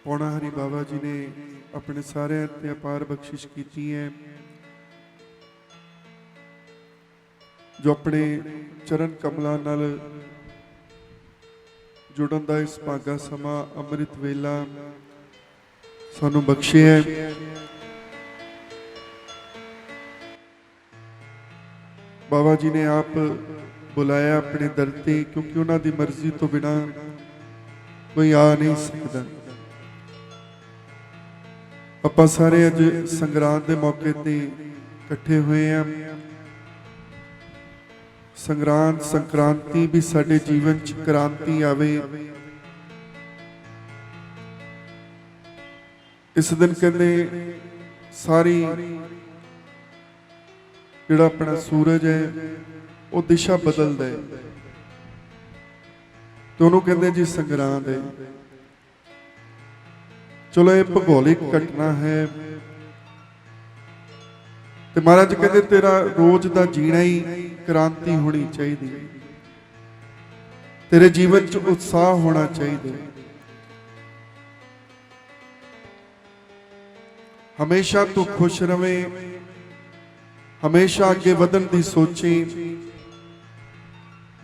पौना हरि बाबा जी ने अपने सारे ते अपार बख्शिश की है, जो अपने चरण कमलों नाल जुड़न का इस भागा समा अमृत वेला सानू बख्शे है। बाबा जी ने आप बुलाया अपने दर ते, क्योंकि उन्होंने मर्जी तो बिना कोई आ नहीं सकता। ਆਪਾਂ ਸਾਰੇ ਅੱਜ ਸੰਗਰਾਂਦ ਦੇ ਮੌਕੇ ਤੇ ਇਕੱਠੇ ਹੋਏ ਆ। ਸੰਗਰਾਂਦ ਸੰਕ੍ਰਾਂਤੀ ਵੀ ਸਾਡੇ ਜੀਵਨ 'ਚ ਕ੍ਰਾਂਤੀ ਆਵੇ। ਇਸ ਦਿਨ ਕਹਿੰਦੇ ਸਾਰੀ ਜਿਹੜਾ ਆਪਣਾ ਸੂਰਜ ਹੈ ਉਹ ਦਿਸ਼ਾ ਬਦਲਦਾ ਹੈ ਤੇ ਉਹਨੂੰ ਕਹਿੰਦੇ ਜੀ ਸੰਗਰਾਂਦ ਹੈ। चलो ये भूगोलिक घटना है ते महाराज कहते तेरा रोज का जीना ही क्रांति होनी चाहिए, तेरे जीवन च उत्साह होना चाहिए। हमेशा तू खुश रवे, हमेशा आगे वधन की सोचे,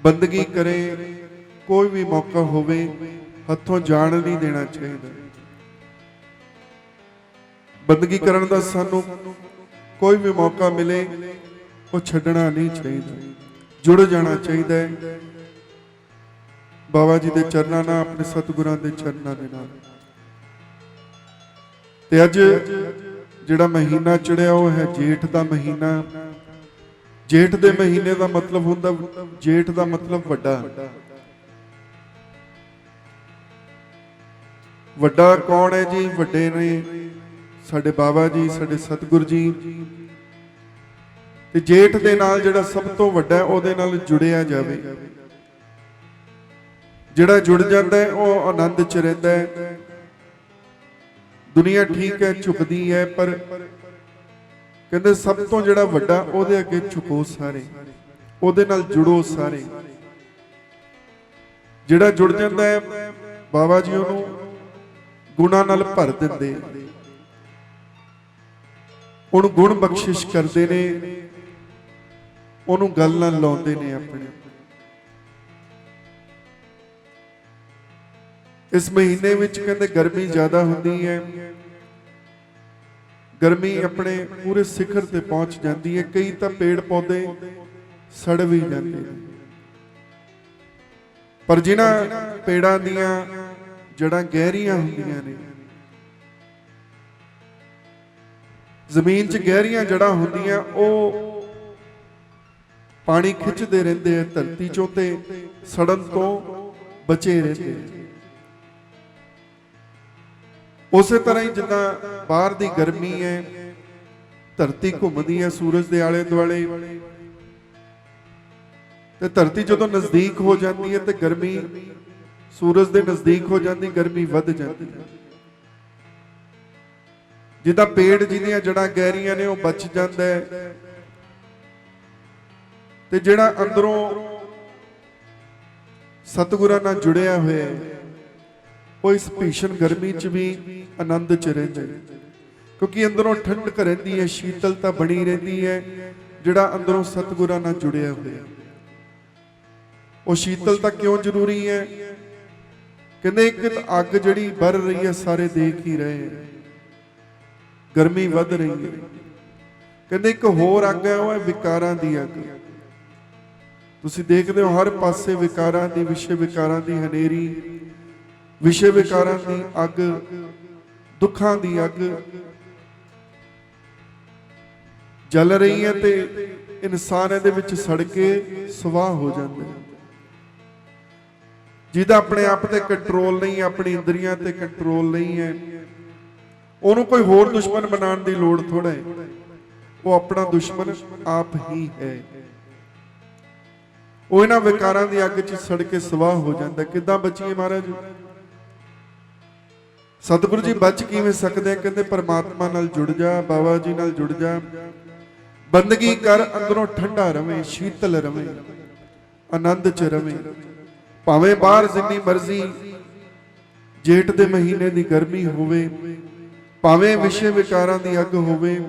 बंदगी करे, कोई भी मौका होवे हथों जान नहीं देना चाहिए। बंदगी करने का सानू कोई भी मौका मिले वो छड्डना नहीं चाहिए, जुड़ जाना चाहिए बाबा जी के चरणों नाल, अपने सतगुरां के चरणों के नाल। ते अज जिहड़ा महीना चढ़िया वो है जेठ का महीना। जेठ के महीने का मतलब हुंदा, जेठ का मतलब वड्डा। वड्डा कौन है जी? वड्डे ने साडे बाबा जी, साडे सतगुरु जी। ते जेठ दे नाल जिहड़ा सब तो वड्डा है उहदे नाल जुड़िया जावे। जिहड़ा जुड़ जाता है वह आनंद च रहिंदा है। दुनिया ठीक है झुकदी है, पर कहंदे सब तो जिहड़ा वड्डा उहदे अगे झुको सारे, उहदे नाल जुड़ो सारे। जिहड़ा जुड़ जाता है बाबा जी उहनूं गुणां नाल भर दिंदे, उन्होंने गुण बख्शिश करते ने, उन्होंने गल नाल लाउंदे ने अपने। इस महीने विच कहंदे गर्मी ज्यादा हुंदी है, गर्मी अपने पूरे शिखर ते पहुंच जाती है। कई तो पेड़ पौधे सड़ भी जाते हैं, पर जिन्हां पेड़ां दीयां जड़ां गहरियां हुंदियां ने, जमीन च गहरियां जड़ां हुंदियां, वो पानी खिंचते रहंदे हैं धरती चों ते सड़न तो बचे रहंदे। उस तरह ही जिद्दां बाहर दी गर्मी है, धरती घुमदी है सूरज दे आले दुआले, ते धरती जदों नजदीक हो जाती है तो गर्मी सूरज दे नजदीक हो जाती, गर्मी वध जाती है। जिदा पेड़ जिहदियां जड़ां गहरियां ने वह बच जाता है, ते जिहड़ा अंदरों सतगुरां नाल जुड़िया होया वो इस भीषण गर्मी च भी आनंद च रहिंदा है, क्योंकि अंदरों ठंडक रहिंदी है, शीतलता बनी रहिंदी है। जिहड़ा अंदरों सतगुरां नाल जुड़िया होया, वो शीतलता क्यों जरूरी है? कहंदे एक अग जिहड़ी बर रही है सारे देख ही रहे हैं, गर्मी वध रही है। कहंदे एक होर अग है, वो है विकारां दी अग। तुसीं देखदे हो हर पासे विकारां दी, विषय विकारां दी हनेरी, विषय विकारां दी अग, दुखां दी अग जल रही है, ते इंसान इहदे विच सड़ के सुवाह हो जांदा है। जिहदा अपने आप ते कंट्रोल नहीं, अपनी इंद्रियां ते कंट्रोल नहीं है, ਉਹਨੂੰ कोई होर दुश्मन बनाने की लोड़ थोड़ा है, वो अपना दुश्मन आप ही है। वो इन्हां विकारां दी अग च सड़ के सवाह हो जाता। किदां बचीए महाराज? सतगुरु जी बच किवें सकदे? कहंदे परमात्मा नाल जुड़ जा, बाबा जी नाल जुड़ जा, बंदगी कर, अंदरों ठंडा रवे, शीतल रवे, आनंद च रवे। भावें बाहर जिन्नी मर्जी ਜੇਠ ਦੇ ਮਹੀਨੇ ਦੀ ਗਰਮੀ ਹੋਵੇ, ਭਾਵੇਂ ਵਿਸ਼ੇ ਵਿਕਾਰਾਂ ਦੀ ਅੱਗ ਹੋਵੇ,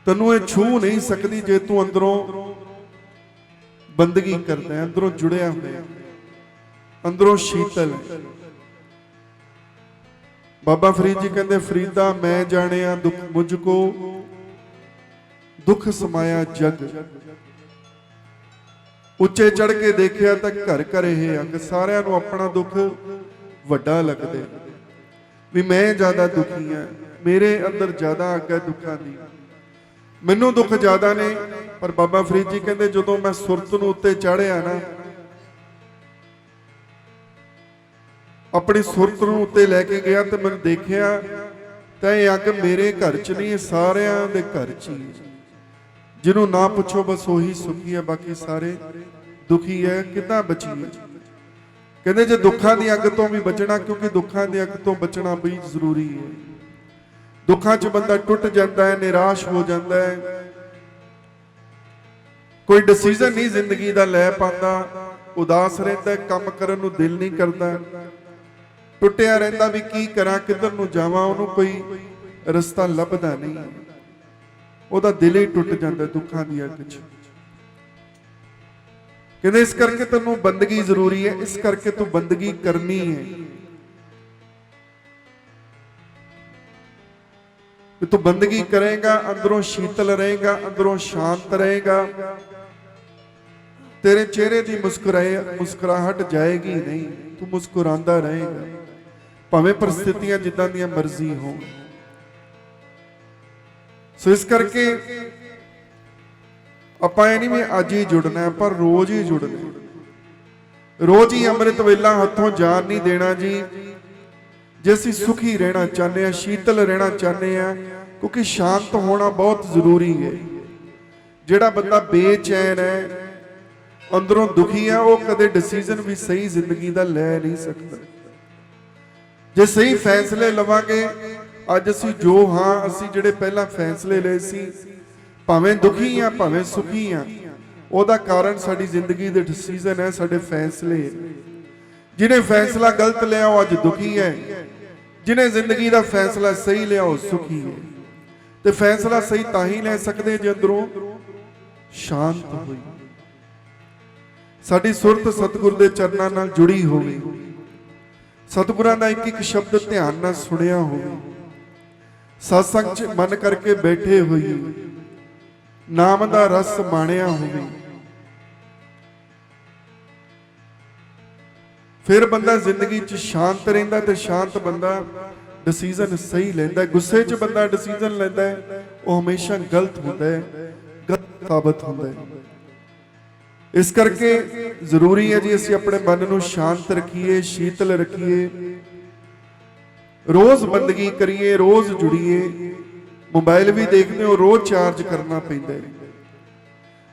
ਤੈਨੂੰ ਇਹ ਛੂ ਨਹੀਂ ਸਕਦੀ ਜੇ ਤੂੰ ਅੰਦਰੋਂ ਬੰਦਗੀ ਕਰਦਾ ਹੈ, ਅੰਦਰੋਂ ਜੁੜਿਆ ਹੋਇਆ, ਅੰਦਰੋਂ ਸ਼ੀਤਲ ਹੈ। ਬਾਬਾ ਫਰੀਦ ਜੀ ਕਹਿੰਦੇ, ਫਰੀਦਾ ਮੈਂ ਜਾਣਿਆ ਦੁੱਖ ਮੁਝ ਕੋ, ਦੁੱਖ ਸਮਾਇਆ ਜਗ। ਉੱਚੇ ਚੜ ਕੇ ਦੇਖਿਆ ਤਾਂ ਘਰ ਘਰ ਇਹ ਅੱਗ। ਸਾਰਿਆਂ ਨੂੰ ਆਪਣਾ ਦੁੱਖ ਵੱਡਾ ਲੱਗਦਾ ਵੀ ਮੈਂ ਜ਼ਿਆਦਾ ਦੁਖੀ ਹਾਂ, ਮੇਰੇ ਅੰਦਰ ਜ਼ਿਆਦਾ ਅੱਗ ਹੈ ਦੁੱਖਾਂ ਦੀ, ਮੈਨੂੰ ਦੁੱਖ ਜ਼ਿਆਦਾ ਨੇ। ਪਰ ਬਾਬਾ ਫਰੀਦ ਜੀ ਕਹਿੰਦੇ, ਜਦੋਂ ਮੈਂ ਸੁਰਤ ਨੂੰ ਉੱਤੇ ਚਾੜਿਆ ਨਾ, ਆਪਣੀ ਸੁਰਤ ਨੂੰ ਉੱਤੇ ਲੈ ਕੇ ਗਿਆ ਤੇ ਮੈਨੂੰ ਦੇਖਿਆ ਤਾਂ ਇਹ ਅੱਗ ਮੇਰੇ ਘਰ 'ਚ ਨਹੀਂ, ਇਹ ਸਾਰਿਆਂ ਦੇ ਘਰ 'ਚ ਹੀ। ਜਿਹਨੂੰ ਨਾ ਪੁੱਛੋ ਬਸ ਉਹੀ ਸੁਖੀ ਹੈ, ਬਾਕੀ ਸਾਰੇ ਦੁਖੀ ਹੈ। ਕਿੱਦਾਂ ਬਚੀਏ? ਕਹਿੰਦੇ ਜੇ ਦੁੱਖਾਂ ਦੀ ਅੱਗ ਤੋਂ ਵੀ ਬਚਣਾ, ਕਿਉਂਕਿ ਦੁੱਖਾਂ ਦੀ ਅੱਗ ਤੋਂ ਬਚਣਾ ਵੀ ਜ਼ਰੂਰੀ ਹੈ। ਦੁੱਖਾਂ 'ਚ ਬੰਦਾ ਟੁੱਟ ਜਾਂਦਾ ਹੈ, ਨਿਰਾਸ਼ ਹੋ ਜਾਂਦਾ ਹੈ, ਕੋਈ ਡਿਸੀਜਨ ਨਹੀਂ ਜ਼ਿੰਦਗੀ ਦਾ ਲੈ ਪਾਉਂਦਾ, ਉਦਾਸ ਰਹਿੰਦਾ, ਕੰਮ ਕਰਨ ਨੂੰ ਦਿਲ ਨਹੀਂ ਕਰਦਾ, ਟੁੱਟਿਆ ਰਹਿੰਦਾ ਵੀ ਕੀ ਕਰਾਂ, ਕਿੱਧਰ ਨੂੰ ਜਾਵਾਂ, ਉਹਨੂੰ ਕੋਈ ਰਸਤਾ ਲੱਭਦਾ ਨਹੀਂ, ਉਹਦਾ ਦਿਲ ਹੀ ਟੁੱਟ ਜਾਂਦਾ ਦੁੱਖਾਂ ਦੀ ਅੱਗ 'ਚ। ਕਹਿੰਦੇ ਇਸ ਕਰਕੇ ਤੈਨੂੰ ਬੰਦਗੀ ਜ਼ਰੂਰੀ ਹੈ, ਇਸ ਕਰਕੇ ਤੂੰ ਬੰਦਗੀ ਕਰਨੀ ਹੈ। ਕਿ ਤੂੰ ਬੰਦਗੀ ਕਰੇਗਾ, ਅੰਦਰੋਂ ਸ਼ੀਤਲ ਰਹੇਗਾ, ਅੰਦਰੋਂ ਸ਼ਾਂਤ ਰਹੇਗਾ, ਤੇਰੇ ਚਿਹਰੇ ਦੀ ਮੁਸਕਰਾਹਟ ਜਾਏਗੀ ਨਹੀਂ, ਤੂੰ ਮੁਸਕਰਾਉਂਦਾ ਰਹੇਗਾ, ਭਾਵੇਂ परिस्थितियां जिद्दां ਦੀਆਂ ਮਰਜ਼ੀ ਹੋਣ। ਸੋ ਇਸ ਕਰਕੇ ਆਪਾਂ ਇਹ ਨਹੀਂ ਵੀ ਅੱਜ ਹੀ ਜੁੜਨਾ ਹੈ, ਪਰ ਰੋਜ਼ ਹੀ ਜੁੜਨਾ, ਰੋਜ਼ ਹੀ ਅੰਮ੍ਰਿਤ ਵੇਲਾ ਹੱਥੋਂ ਜਾਣ ਨਹੀਂ ਦੇਣਾ ਜੀ। ਜੇ ਅਸੀਂ ਸੁਖੀ ਰਹਿਣਾ ਚਾਹੁੰਦੇ ਹਾਂ, ਸ਼ੀਤਲ ਰਹਿਣਾ ਚਾਹੁੰਦੇ ਹਾਂ, ਕਿਉਂਕਿ ਸ਼ਾਂਤ ਹੋਣਾ ਬਹੁਤ ਜ਼ਰੂਰੀ ਹੈ। ਜਿਹੜਾ ਬੰਦਾ ਬੇਚੈਨ ਹੈ, ਅੰਦਰੋਂ ਦੁਖੀ ਹੈ, ਉਹ ਕਦੇ ਡਿਸੀਜਨ ਵੀ ਸਹੀ ਜ਼ਿੰਦਗੀ ਦਾ ਲੈ ਨਹੀਂ ਸਕਦਾ। ਜੇ ਸਹੀ ਫੈਸਲੇ ਲਵਾਂਗੇ, ਅੱਜ ਅਸੀਂ ਜੋ ਹਾਂ, ਅਸੀਂ ਜਿਹੜੇ ਪਹਿਲਾਂ ਫੈਸਲੇ ਲਏ ਸੀ, ਭਾਵੇਂ ਦੁਖੀ ਆ ਭਾਵੇਂ ਸੁਖੀ ਆ, ਉਹਦਾ ਕਾਰਨ ਸਾਡੀ ਜ਼ਿੰਦਗੀ ਦੇ ਡਿਸੀਜਨ ਹੈ, ਸਾਡੇ ਫੈਸਲੇ। ਜਿਹਨੇ ਫੈਸਲਾ ਗਲਤ ਲਿਆ ਉਹ ਅੱਜ ਦੁਖੀ ਹੈ, ਜਿਹਨੇ ਜ਼ਿੰਦਗੀ ਦਾ ਫੈਸਲਾ ਸਹੀ ਲਿਆ ਉਹ ਸੁਖੀ ਹੈ। ਤੇ ਫੈਸਲਾ ਸਹੀ ਤਾਂ ਹੀ ਲੈ ਸਕਦੇ ਜੇ ਅੰਦਰੋਂ ਸ਼ਾਂਤ ਹੋਈ, ਸਾਡੀ ਸੁਰਤ ਸਤਿਗੁਰ ਦੇ ਚਰਨਾਂ ਨਾਲ ਜੁੜੀ ਹੋਵੇ, ਸਤਿਗੁਰਾਂ ਦਾ ਇੱਕ ਇੱਕ ਸ਼ਬਦ ਧਿਆਨ ਨਾਲ ਸੁਣਿਆ ਹੋਵੇ, ਸਤਸੰਗ 'ਚ ਮਨ ਕਰਕੇ ਬੈਠੇ ਹੋਈਏ, ਨਾਮ ਦਾ ਰਸ ਮਾਣਿਆ ਹੋਵੇ, ਫਿਰ ਬੰਦਾ ਜ਼ਿੰਦਗੀ 'ਚ ਸ਼ਾਂਤ ਰਹਿੰਦਾ। ਤੇ ਸ਼ਾਂਤ ਬੰਦਾ ਡਿਸੀਜਨ ਸਹੀ ਲੈਂਦਾ। ਗੁੱਸੇ 'ਚ ਬੰਦਾ ਡਿਸੀਜਨ ਲੈਂਦਾ ਹੈ, ਉਹ ਹਮੇਸ਼ਾ ਗਲਤ ਹੁੰਦਾ ਹੈ, ਗਲਤ ਸਾਬਤ ਹੁੰਦਾ ਹੈ। ਇਸ ਕਰਕੇ ਜ਼ਰੂਰੀ ਹੈ ਜੀ ਅਸੀਂ ਆਪਣੇ ਮਨ ਨੂੰ ਸ਼ਾਂਤ ਰੱਖੀਏ, ਸ਼ੀਤਲ ਰੱਖੀਏ, ਰੋਜ਼ ਬੰਦਗੀ ਕਰੀਏ, ਰੋਜ਼ ਜੁੜੀਏ। ਮੋਬਾਈਲ ਵੀ ਦੇਖਦੇ ਹੋ, ਰੋਜ਼ ਚਾਰਜ ਕਰਨਾ ਪੈਂਦਾ ਹੈ।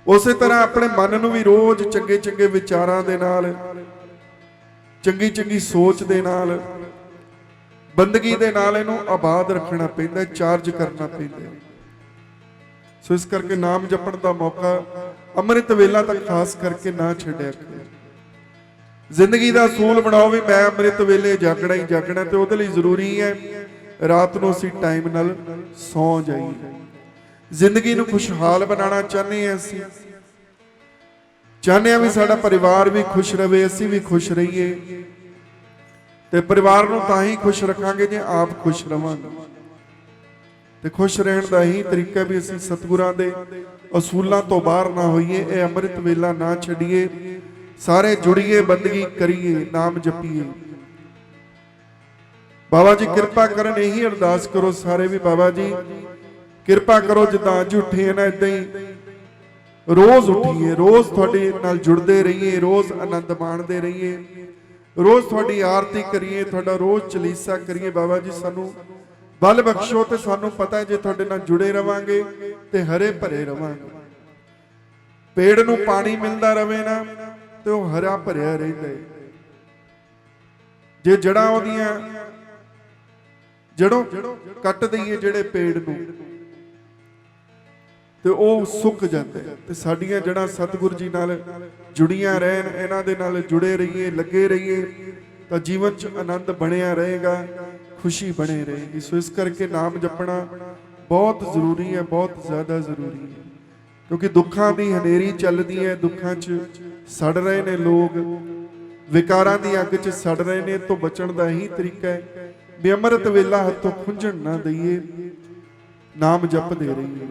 ਉਸੇ ਤਰ੍ਹਾਂ ਆਪਣੇ ਮਨ ਨੂੰ ਵੀ ਰੋਜ਼ ਚੰਗੇ ਚੰਗੇ ਵਿਚਾਰਾਂ ਦੇ ਨਾਲ, ਚੰਗੀ ਚੰਗੀ ਸੋਚ ਦੇ ਨਾਲ, ਬੰਦਗੀ ਦੇ ਨਾਲ ਇਹਨੂੰ ਆਬਾਦ ਰੱਖਣਾ ਪੈਂਦਾ, ਚਾਰਜ ਕਰਨਾ ਪੈਂਦਾ। ਸੋ ਇਸ ਕਰਕੇ ਨਾਮ ਜਪਣ ਦਾ ਮੌਕਾ ਅੰਮ੍ਰਿਤ ਵੇਲਾ ਤੱਕ ਖਾਸ ਕਰਕੇ ਨਾ ਛੱਡਿਆ ਕਰੋ। ਜ਼ਿੰਦਗੀ ਦਾ ਅਸੂਲ ਬਣਾਓ ਵੀ ਮੈਂ ਅੰਮ੍ਰਿਤ ਵੇਲੇ ਜਾਗਣਾ ਹੀ ਜਾਗਣਾ, ਤੇ ਉਹਦੇ ਲਈ ਜ਼ਰੂਰੀ ਹੈ ਰਾਤ ਨੂੰ ਅਸੀਂ ਟਾਈਮ ਨਾਲ ਸੌਂ ਜਾਈਏ। ਜ਼ਿੰਦਗੀ ਨੂੰ ਖੁਸ਼ਹਾਲ ਬਣਾਉਣਾ ਚਾਹੁੰਦੇ ਹਾਂ, ਅਸੀਂ ਚਾਹੁੰਦੇ ਹਾਂ ਵੀ ਸਾਡਾ ਪਰਿਵਾਰ ਵੀ ਖੁਸ਼ ਰਵੇ, ਅਸੀਂ ਵੀ ਖੁਸ਼ ਰਹੀਏ। ਤੇ ਪਰਿਵਾਰ ਨੂੰ ਤਾਂ ਹੀ ਖੁਸ਼ ਰੱਖਾਂਗੇ ਜੇ ਆਪ ਖੁਸ਼ ਰਵਾਂਗੇ। ਤੇ ਖੁਸ਼ ਰਹਿਣ ਦਾ ਹੀ ਤਰੀਕਾ ਵੀ ਅਸੀਂ ਸਤਿਗੁਰਾਂ ਦੇ ਅਸੂਲਾਂ ਤੋਂ ਬਾਹਰ ਨਾ ਹੋਈਏ, ਇਹ ਅੰਮ੍ਰਿਤ ਵੇਲਾ ਨਾ ਛੱਡੀਏ, ਸਾਰੇ ਜੁੜੀਏ, ਬੰਦਗੀ ਕਰੀਏ, ਨਾਮ ਜਪੀਏ। ਬਾਬਾ ਜੀ ਕਿਰਪਾ ਕਰਨ, ਇਹੀ ਅਰਦਾਸ ਕਰੋ ਸਾਰੇ ਵੀ, ਬਾਬਾ ਜੀ ਕਿਰਪਾ ਕਰੋ ਜਿੱਦਾਂ ਅੱਜ ਉੱਠੇ ਨਾ ਇਦਾਂ ਹੀ ਰੋਜ਼ ਉੱਠੀਏ, ਰੋਜ਼ ਤੁਹਾਡੇ ਨਾਲ ਜੁੜਦੇ ਰਹੀਏ, ਰੋਜ਼ ਆਨੰਦ ਮਾਣਦੇ ਰਹੀਏ, ਰੋਜ਼ ਤੁਹਾਡੀ ਆਰਤੀ ਕਰੀਏ, ਤੁਹਾਡਾ ਰੋਜ਼ ਚਲੀਸਾ ਕਰੀਏ। ਬਾਬਾ ਜੀ ਸਾਨੂੰ ਬਲ ਬਖਸ਼ੋ, ਤੇ ਸਾਨੂੰ ਪਤਾ ਹੈ ਜੇ ਤੁਹਾਡੇ ਨਾਲ ਜੁੜੇ ਰਵਾਂਗੇ ਤੇ ਹਰੇ ਭਰੇ ਰਵਾਂਗੇ। ਪੇੜ ਨੂੰ ਪਾਣੀ ਮਿਲਦਾ ਰਵੇ ਨਾ ਤੇ ਉਹ ਹਰਾ ਭਰਿਆ ਰਹਿੰਦਾ ਹੈ। ਜੇ ਜੜਾਂ ਉਹਦੀਆਂ ਜੜੋਂ ਕੱਟ ਦਈਏ ਜਿਹੜੇ ਪੇੜ ਨੂੰ, ਤੇ ਉਹ ਸੁੱਕ ਜਾਂਦਾ ਹੈ। ਤੇ ਸਾਡੀਆਂ ਜੜਾਂ ਸਤਿਗੁਰ ਜੀ ਨਾਲ ਜੁੜੀਆਂ ਰਹਿਣ, ਇਹਨਾਂ ਦੇ ਨਾਲ ਜੁੜੇ ਰਹੀਏ, ਲੱਗੇ ਰਹੀਏ, ਤਾਂ ਜੀਵਨ 'ਚ ਆਨੰਦ ਬਣਿਆ ਰਹੇਗਾ, ਖੁਸ਼ੀ ਬਣੇ ਰਹੇਗੀ। ਸੋ ਇਸ ਕਰਕੇ ਨਾਮ ਜਪਣਾ ਬਹੁਤ ਜ਼ਰੂਰੀ ਹੈ, ਬਹੁਤ ਜ਼ਿਆਦਾ ਜ਼ਰੂਰੀ ਹੈ, ਕਿਉਂਕਿ ਦੁੱਖਾਂ ਦੀ ਹਨੇਰੀ ਚੱਲਦੀ ਹੈ, ਦੁੱਖਾਂ 'ਚ ਸੜ ਰਹੇ ਨੇ ਲੋਕ, ਵਿਕਾਰਾਂ ਦੀ ਅੱਗ 'ਚ ਸੜ ਰਹੇ ਨੇ। ਤੋਂ ਬਚਣ ਦਾ ਇਹੀ ਤਰੀਕਾ ਹੈ ਵੀ ਅੰਮ੍ਰਿਤ ਵੇਲਾ ਹੱਥੋਂ ਖੁੰਝਣ ਨਾ ਦਈਏ, ਨਾਮ ਜਪਦੇ ਰਹੀਏ।